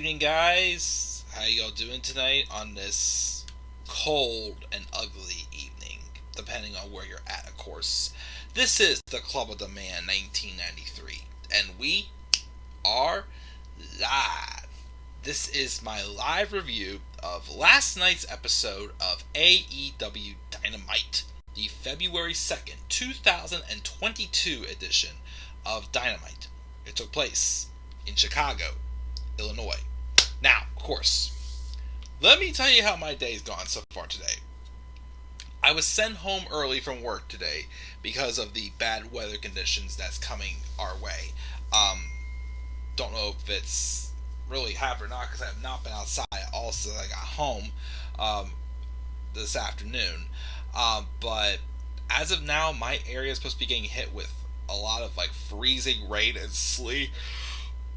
evening, guys. How y'all doing tonight on this cold and ugly evening, depending on where you're at, of course. This is the Club of the Man 1993, and we are live. This is my live review of last night's episode of AEW Dynamite, the February 2nd, 2022 edition of Dynamite. It took place in Chicago, Illinois. Now, of course, let me tell you how my day's gone so far today. I was sent home early from work today because of the bad weather conditions that's coming our way. Don't know if it's really happened or not because I have not been outside all since I got home this afternoon. But as of now, my area is supposed to be getting hit with a lot of freezing rain and sleet,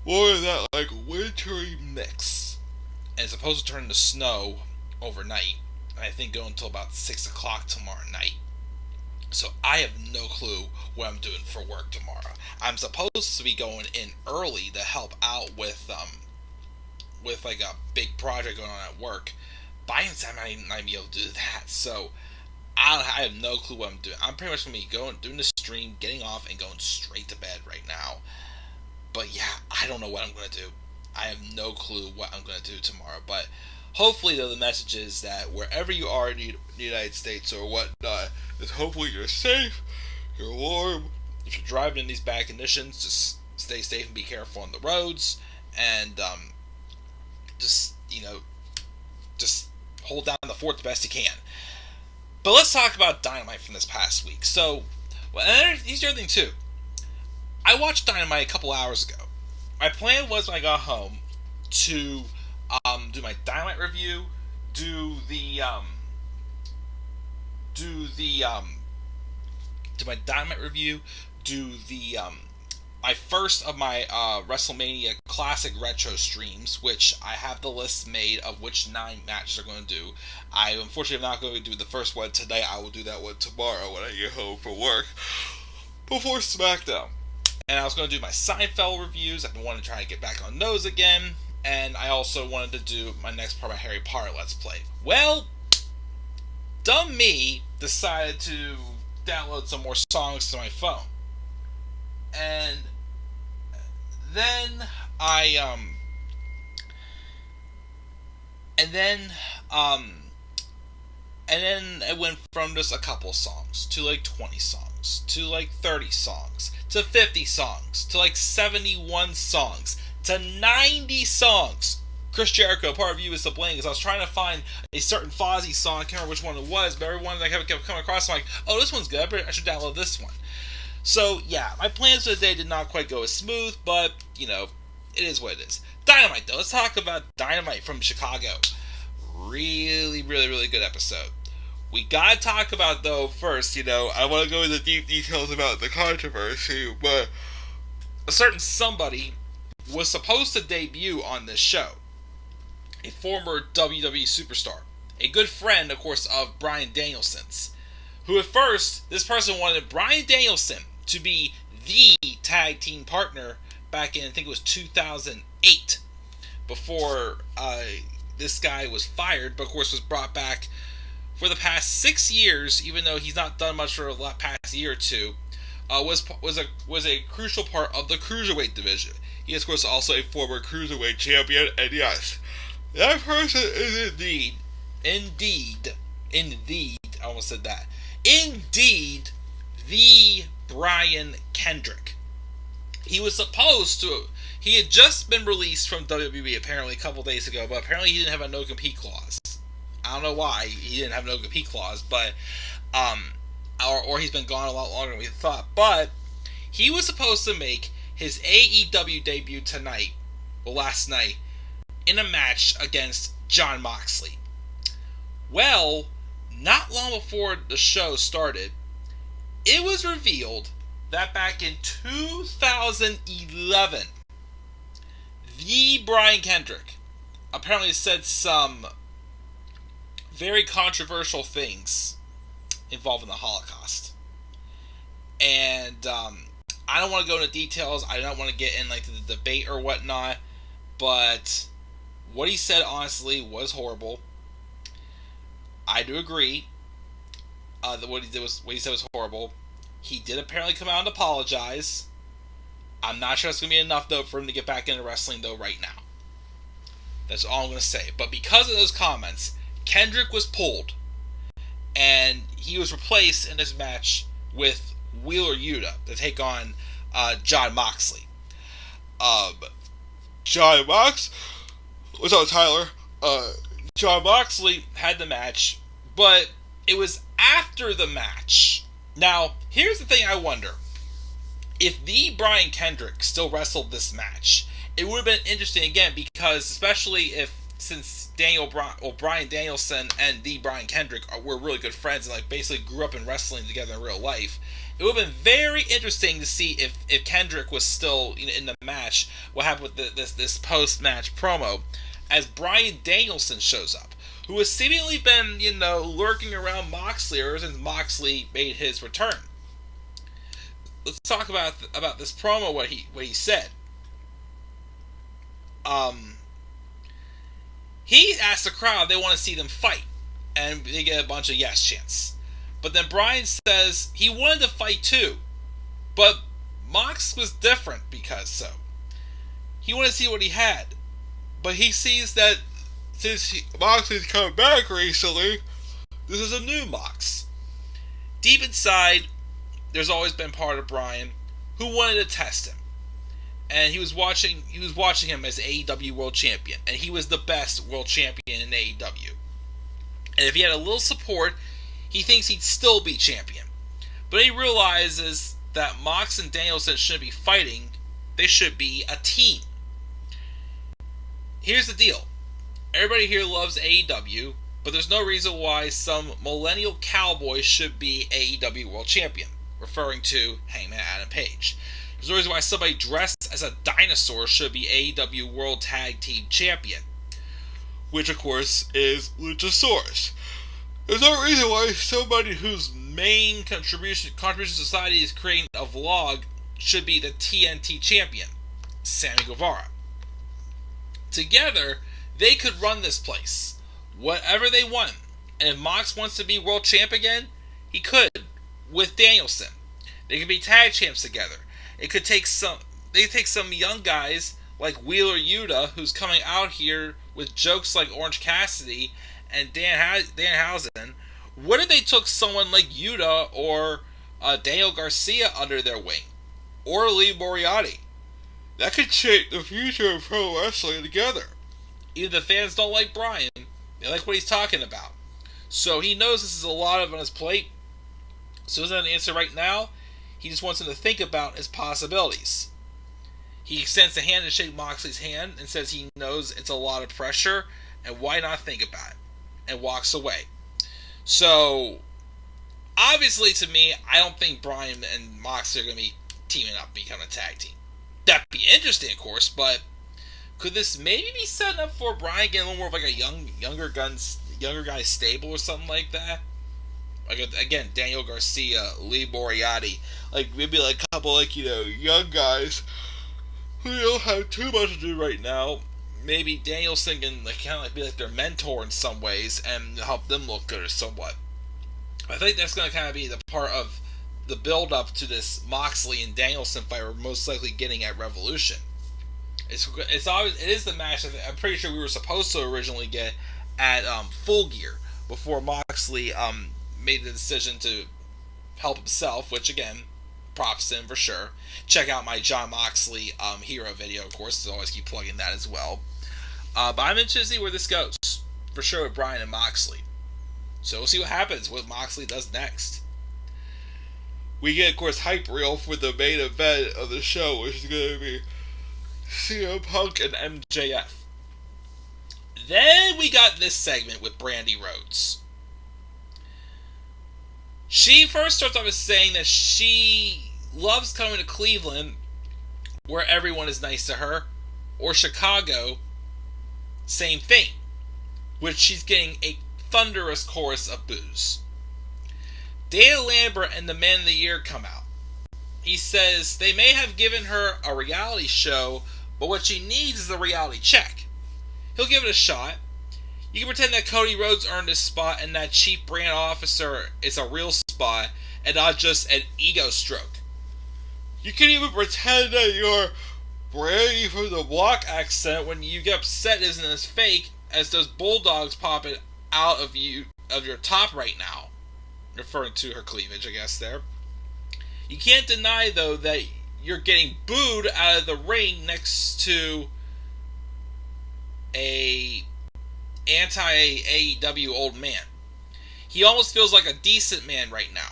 or that wintry mix, and it's supposed to turn into snow overnight. And I think go until about 6 o'clock tomorrow night. So I have no clue what I'm doing for work tomorrow. I'm supposed to be going in early to help out with a big project going on at work. By the time I might be able to do that, so I have no clue what I'm doing. I'm pretty much going to be doing the stream, getting off, and going straight to bed right now. But yeah, I don't know what I'm going to do. I have no clue what I'm going to do tomorrow. But hopefully, though, the message is that wherever you are in the United States or whatnot, is hopefully you're safe, you're warm. If you're driving in these bad conditions, just stay safe and be careful on the roads. And just hold down the fort the best you can. But let's talk about Dynamite from this past week. So, and here's the other thing too. I watched Dynamite a couple hours ago. My plan was when I got home to do my Dynamite review, do my first of my WrestleMania Classic Retro streams, which I have the list made of which 9 matches I'm going to do. I unfortunately am not going to do the first one today. I will do that one tomorrow when I get home from work before SmackDown. And I was going to do my Seinfeld reviews. I wanted to try to get back on those again. And I also wanted to do my next part of Harry Potter Let's Play. Well, dumb me decided to download some more songs to my phone. And then it went from just a couple songs to 20 songs to 30 songs to 50 songs to 71 songs to 90 songs. Chris Jericho, part of you is to blame because I was trying to find a certain Fozzy song. I can't remember which one it was, but every one that I kept coming across, I'm like, oh, this one's good. I should download this one. So, yeah, my plans for the day did not quite go as smooth, but, it is what it is. Dynamite, though. Let's talk about Dynamite from Chicago. Really, really, really good episode. We gotta talk about, though, first, I want to go into deep details about the controversy, but a certain somebody was supposed to debut on this show. A former WWE superstar. A good friend, of course, of Bryan Danielson's. Who at first, this person wanted Bryan Danielson to be the tag team partner back in, I think it was 2008, before this guy was fired, but of course was brought back for the past 6 years, even though he's not done much for the past year or two, was a crucial part of the Cruiserweight division. He is, of course, also a former Cruiserweight champion, and yes, that person is indeed, I almost said that, indeed, the Brian Kendrick. He had just been released from WWE apparently a couple days ago, but apparently he didn't have a no-compete clause. I don't know why he didn't have a no-compete clause, but, or he's been gone a lot longer than we thought, but he was supposed to make his AEW debut last night, in a match against Jon Moxley. Well, not long before the show started, it was revealed that back in 2011, the Brian Kendrick apparently said some very controversial things involving the Holocaust. And I don't want to go into details. I don't want to get in the debate or whatnot. But What he said, honestly, was horrible. I do agree. That what he said was horrible. He did apparently come out and apologize. I'm not sure it's going to be enough, though, for him to get back into wrestling, though, right now. That's all I'm going to say. But because of those comments, Kendrick was pulled, and he was replaced in this match with Wheeler Yuta to take on Jon Moxley. Jon Mox? What's up, Tyler? Jon Moxley had the match, but it was after the match. Now, here's the thing I wonder. If the Brian Kendrick still wrestled this match, it would have been interesting again, because especially since Bryan Danielson and the Brian Kendrick were really good friends and like basically grew up in wrestling together in real life, it would have been very interesting to see if Kendrick was still in the match. What happened with this post-match promo as Bryan Danielson shows up, who has seemingly been lurking around Moxley ever since Moxley made his return. Let's talk about this promo. What he said. He asked the crowd they want to see them fight, and they get a bunch of yes chants. But then Brian says he wanted to fight too, but Mox was different because so. He wanted to see what he had, but he sees that since Moxley's come back recently, this is a new Mox. Deep inside, there's always been part of Brian who wanted to test him. And he was watching him as AEW World Champion, and he was the best World Champion in AEW. And if he had a little support, he thinks he'd still be champion. But he realizes that Mox and Danielson shouldn't be fighting, they should be a team. Here's the deal. Everybody here loves AEW, but there's no reason why some millennial cowboy should be AEW World Champion, referring to Hangman Adam Page. There's no reason why somebody dressed as a dinosaur should be AEW World Tag Team Champion, which of course is Luchasaurus. There's no reason why somebody whose main contribution to society is creating a vlog should be the TNT Champion, Sammy Guevara. Together, they could run this place, whatever they want. And if Mox wants to be World Champ again, he could, with Danielson. They could be tag champs together. They take some young guys like Wheeler Yuta, who's coming out here with jokes like Orange Cassidy and Danhausen. What if they took someone like Yuta or Daniel Garcia under their wing? Or Lee Moriarty? That could shape the future of pro wrestling together. Even the fans don't like Brian, they like what he's talking about. So he knows this is a lot on his plate. So he doesn't have an answer right now. He just wants him to think about his possibilities. He extends a hand to shake Moxley's hand and says he knows it's a lot of pressure and why not think about it, and walks away. So, obviously to me, I don't think Brian and Moxley are going to be teaming up, become a tag team. That'd be interesting, of course, but could this maybe be setting up for Brian getting a little more of like a younger guy stable or something like that? Like, again, Daniel Garcia, Lee Moriarty, like maybe like a couple young guys who don't have too much to do right now. Maybe Danielson can be like their mentor in some ways and help them look good or somewhat. I think that's going to kind of be the part of the build up to this Moxley and Danielson fight we're most likely getting at Revolution. It is the match I'm pretty sure we were supposed to originally get at Full Gear before Moxley made the decision to help himself, which again, props to him for sure. Check out my Jon Moxley hero video, of course, so always keep plugging that as well. But I'm interested to see where this goes, for sure, with Brian and Moxley. So we'll see what happens, what Moxley does next. We get, of course, hype reel for the main event of the show, which is going to be CM Punk and MJF. Then we got this segment with Brandy Rhodes. She first starts off as saying that she loves coming to Cleveland, where everyone is nice to her, or Chicago, same thing, which she's getting a thunderous chorus of boos. Dale Lambert and the Man of the Year come out. He says they may have given her a reality show, but what she needs is a reality check. he'll give it a shot. You can pretend that Cody Rhodes earned his spot and that Chief Brand Officer is a real spot and not just an ego stroke. You can even pretend that you're Brady from the Block accent when you get upset isn't as fake as those bulldogs popping out of your top right now. Referring to her cleavage, I guess, there. You can't deny, though, that you're getting booed out of the ring next to a anti-AEW old man. He almost feels like a decent man right now.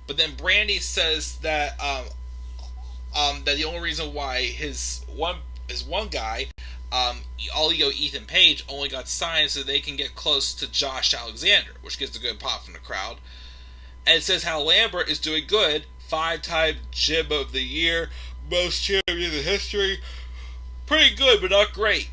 But then Brandy says that that the only reason why his one guy, All Ego Ethan Page, only got signed so they can get close to Josh Alexander, which gets a good pop from the crowd. And it says how Lambert is doing good, 5-time Gym of the Year, most champions in history. Pretty good, but not great.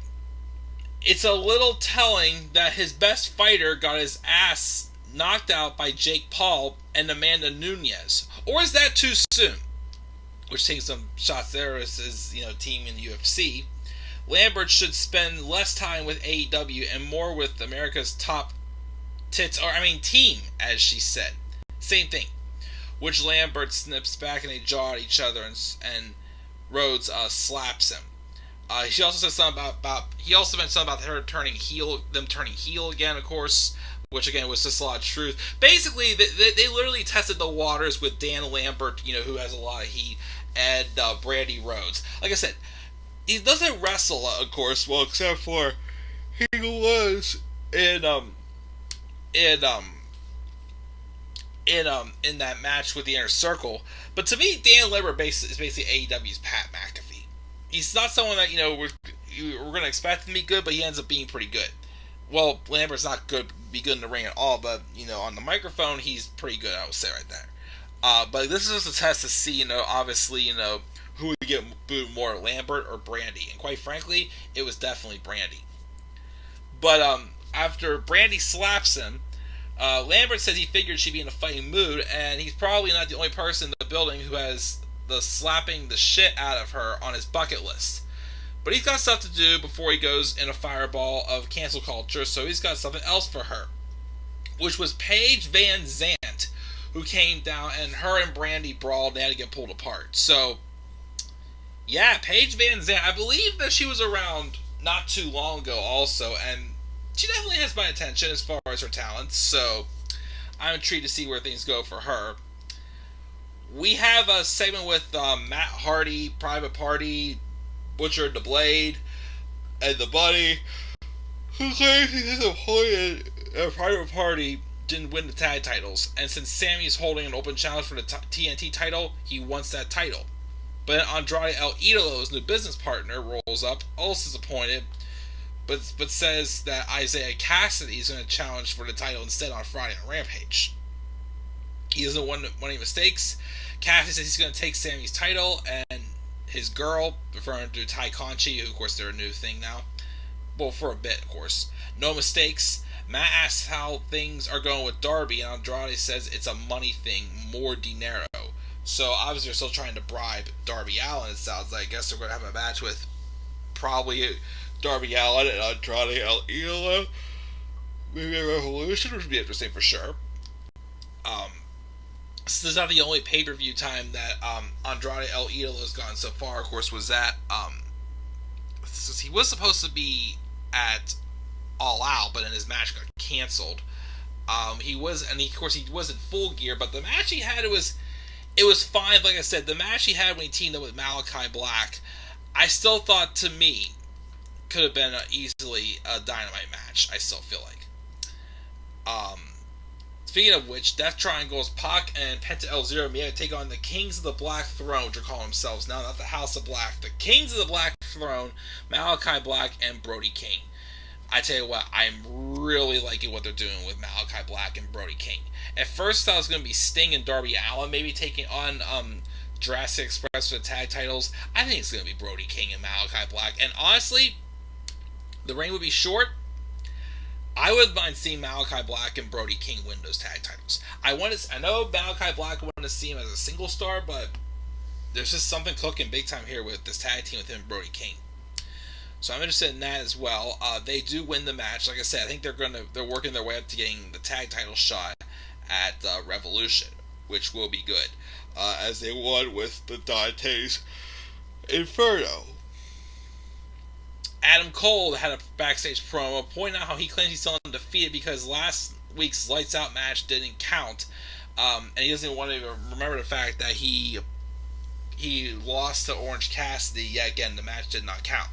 It's a little telling that his best fighter got his ass knocked out by Jake Paul and Amanda Nunes. Or is that too soon? Which takes some shots there as team in the UFC. Lambert should spend less time with AEW and more with America's top team, as she said. Same thing. Which Lambert snips back and they jaw at each other and Rhodes slaps him. She also said something he also mentioned something about her turning heel again, of course, which again was just a lot of truth. Basically, they literally tested the waters with Dan Lambert, who has a lot of heat, and Brandy Rhodes. Like I said, he doesn't wrestle, of course, well, except for he was in that match with the Inner Circle. But to me, Dan Lambert is basically AEW's Pat McAfee. He's not someone that we're going to expect him to be good, but he ends up being pretty good. Well, Lambert's not good in the ring at all, but on the microphone he's pretty good, I would say right there. But this is just a test to see, obviously, who would get booed more, Lambert or Brandy. And quite frankly, it was definitely Brandy. But after Brandy slaps him, Lambert says he figured she'd be in a fighting mood, and he's probably not the only person in the building who has the slapping the shit out of her on his bucket list. But he's got stuff to do before he goes in a fireball of cancel culture, so he's got something else for her. Which was Paige Van Zandt, who came down, and her and Brandy brawled, and they had to get pulled apart. So, yeah, Paige Van Zandt, I believe that she was around not too long ago also, and she definitely has my attention as far as her talents, so I'm intrigued to see where things go for her. We have a segment with Matt Hardy, Private Party, Butcher the Blade, and the Buddy, who claims he's disappointed that Private Party didn't win the tag titles, and since Sammy's holding an open challenge for the TNT title, he wants that title. But Andrade El Idolo's new business partner rolls up, also disappointed, but says that Isaiah Cassidy is going to challenge for the title instead on Friday on Rampage. He doesn't want any mistakes. Cassidy says he's going to take Sammy's title, and his girl, referring to Ty Conchi, who of course they're a new thing now, well, for a bit, of course. No mistakes. Matt asks how things are going with Darby, and Andrade says it's a money thing, more dinero. So obviously they're still trying to bribe Darby Allin, it sounds like. I guess they're going to have a match with probably Darby Allin and Andrade El Idolo. Maybe a Revolution, which would be interesting for sure. This is not the only pay-per-view time that Andrade El Idolo has gone so far. Of course, was that he was supposed to be at All Out, but then his match got canceled. He was in Full Gear, but the match he had it was fine. Like I said, the match he had when he teamed up with Malachi Black, I still thought, to me, could have been easily a Dynamite match. I still feel like. Speaking of which, Death Triangles, Pac and Penta El Zero may take on the Kings of the Black Throne, which are calling themselves now, not the House of Black. The Kings of the Black Throne, Malachi Black and Brody King. I tell you what, I'm really liking what they're doing with Malachi Black and Brody King. At first, I thought it was going to be Sting and Darby Allin maybe taking on Jurassic Express for the tag titles. I think it's going to be Brody King and Malachi Black. And honestly, the reign would be short. I wouldn't mind seeing Malachi Black and Brody King win those tag titles. I know Malachi Black wanted to see him as a single star, but there's just something cooking big time here with this tag team with him and Brody King. So I'm interested in that as well. They do win the match. Like I said, I think they're working their way up to getting the tag title shot at Revolution, which will be good, as they won with the Dante's Inferno. Adam Cole had a backstage promo pointing out how he claims he's still undefeated because last week's Lights Out match didn't count, and he doesn't want to even remember the fact that he lost to Orange Cassidy. Yet again, the match did not count.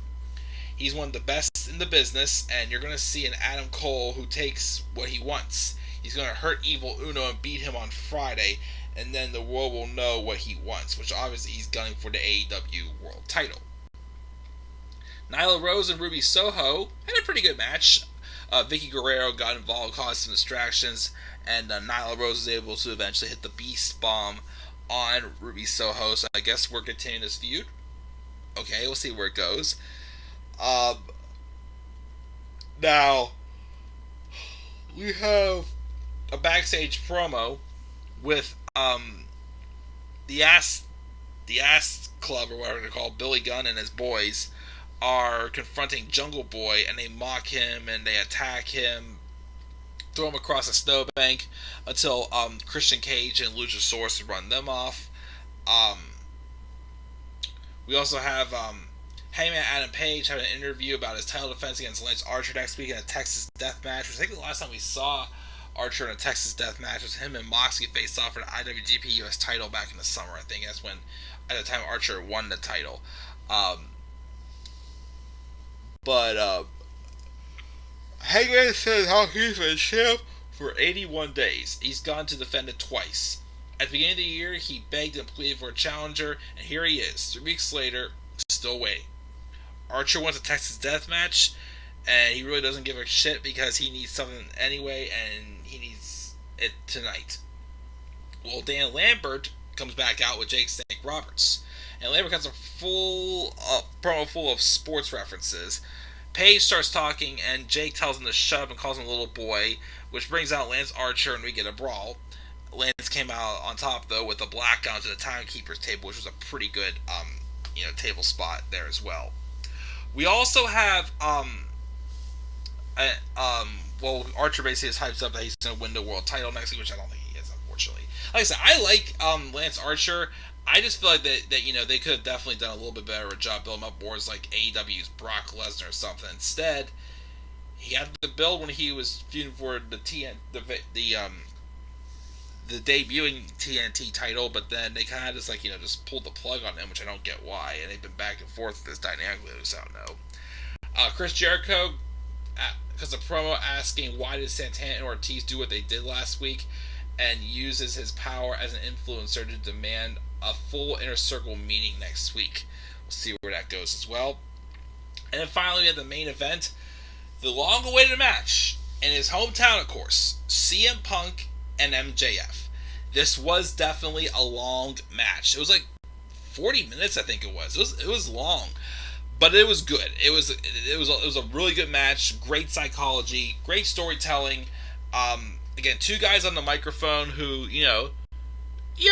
He's one of the best in the business, and you're going to see an Adam Cole who takes what he wants. He's going to hurt Evil Uno and beat him on Friday, and then the world will know what he wants, which obviously he's gunning for the AEW World title. Nyla Rose and Ruby Soho had a pretty good match. Vicky Guerrero got involved, caused some distractions, and Nyla Rose was able to eventually hit the Beast Bomb on Ruby Soho, so I guess we're continuing this feud. Okay, we'll see where it goes. Now, we have a backstage promo with the Ass Club, or whatever they're called. Billy Gunn and his boys are confronting Jungle Boy, and they mock him and they attack him, throw him across a snowbank until Christian Cage and Luchasaurus run them off. We also have Hangman Adam Page having an interview about his title defense against Lance Archer next week in a Texas Death Match, which I think the last time we saw Archer in a Texas Death Match was him and Moxley faced off for the IWGP US title back in the summer. I think that's when, at the time, Archer won the title. But Hangman says how he's been champ for 81 days. He's gone to defend it twice. At the beginning of the year, he begged and pleaded for a challenger, and here he is, 3 weeks later, still waiting. Archer wants a Texas Death Match, and he really doesn't give a shit because he needs something anyway, and he needs it tonight. Well, Dan Lambert comes back out with Jake Snake Roberts, and Lambert has a full promo full of sports references. Paige starts talking, and Jake tells him to shut up and calls him a little boy, which brings out Lance Archer, and we get a brawl. Lance came out on top, though, with a black gun to the Timekeeper's table, which was a pretty good table spot there as well. We also have Archer basically is hyped up that he's going to win the world title next week, which I don't think he is, unfortunately. Like I said, I like Lance Archer. I just feel like that they could have definitely done a little bit better of a job building up more as like AEW's Brock Lesnar or something. Instead, he had the build when he was feuding for the debuting TNT title, but then they kind of just just pulled the plug on him, which I don't get why, and they've been back and forth with this dynamic, so I don't know. Chris Jericho, because of promo asking why did Santana and Ortiz do what they did last week, and uses his power as an influencer to demand a full Inner Circle meeting next week. We'll see where that goes as well. And then finally we have the main event, the long-awaited match in his hometown, of course, CM Punk and MJF. This was definitely a long match. It was like 40 minutes, I think it was. It was long, but it was good. It was a really good match. Great psychology, great storytelling. Again, 2 guys on the microphone who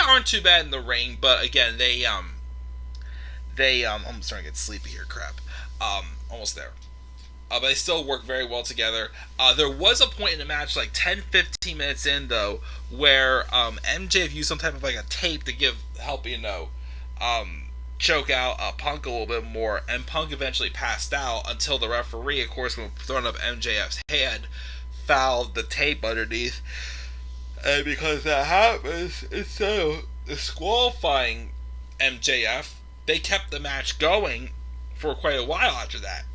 aren't too bad in the ring, but again I'm starting to get sleepy here. Crap. Almost there. But they still work very well together. There was a point in the match, like 10-15 minutes in, though, where MJF used some type of a tape to help choke out Punk a little bit more, and Punk eventually passed out until the referee, of course, when throwing up MJF's head, fouled the tape underneath. And because that happens, instead of disqualifying MJF, they kept the match going for quite a while after that.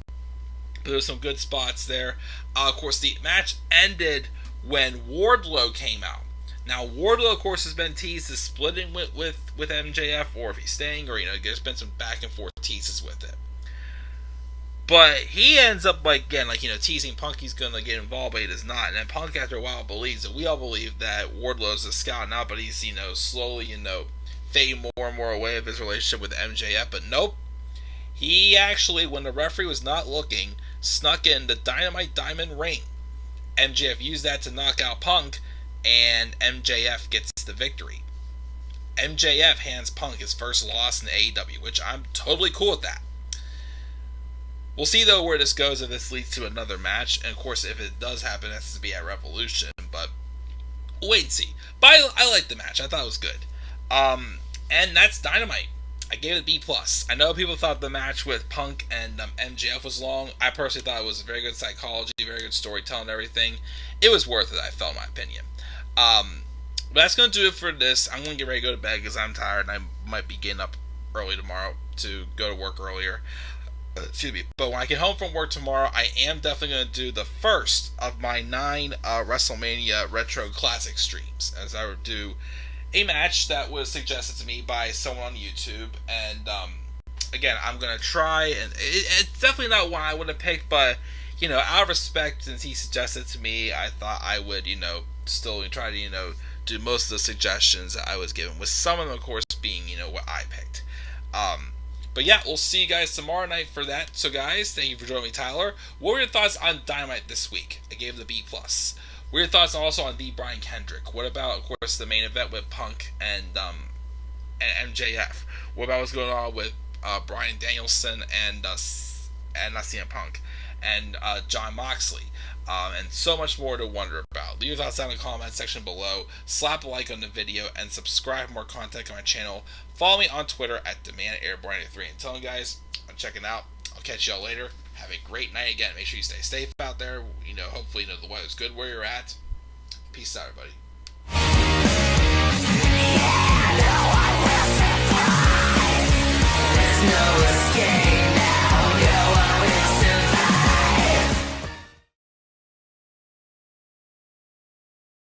There were some good spots there. Of course, the match ended when Wardlow came out. Now, Wardlow, of course, has been teased as splitting with MJF, or if he's staying, or, there's been some back and forth teases with it. But he ends up, teasing Punk he's going to get involved, but he does not. And then Punk, after a while, believes it. We all believe that Wardlow's a scout now, but he's, slowly, fading more and more away of his relationship with MJF. But nope. He actually, when the referee was not looking, snuck in the Dynamite Diamond Ring. MJF used that to knock out Punk, and MJF gets the victory. MJF hands Punk his first loss in AEW, which I'm totally cool with that. We'll see, though, where this goes, if this leads to another match. And, of course, if it does happen, it has to be at Revolution. But we'll wait and see. But I liked the match. I thought it was good. And that's Dynamite. I gave it a B+. I know people thought the match with Punk and MJF was long. I personally thought it was very good psychology, very good storytelling and everything. It was worth it, I felt, in my opinion. But that's going to do it for this. I'm going to get ready to go to bed because I'm tired and I might be getting up early tomorrow to go to work earlier. Excuse me. But when I get home from work tomorrow, I am definitely going to do the first of my 9 WrestleMania Retro Classic streams, as I would do a match that was suggested to me by someone on YouTube. And again, I'm going to try, and it's definitely not one I would have picked, but out of respect, since he suggested to me, I thought I would, still try to, do most of the suggestions that I was given, with some of them, of course, being, what I picked. But yeah, we'll see you guys tomorrow night for that. So guys, thank you for joining me, Tyler. What were your thoughts on Dynamite this week? I gave it a B+. What were your thoughts also on the Brian Kendrick? What about, of course, the main event with Punk and MJF? What about what's going on with Bryan Danielson and CM Punk and Jon Moxley? And so much more to wonder about. Leave your thoughts down in the comment section below. Slap a like on the video and subscribe for more content on my channel. Follow me on Twitter at DemandAirborne83. Until then, guys, I'm checking out. I'll catch y'all later. Have a great night again. Make sure you stay safe out there. Hopefully, the weather's good where you're at. Peace out, everybody.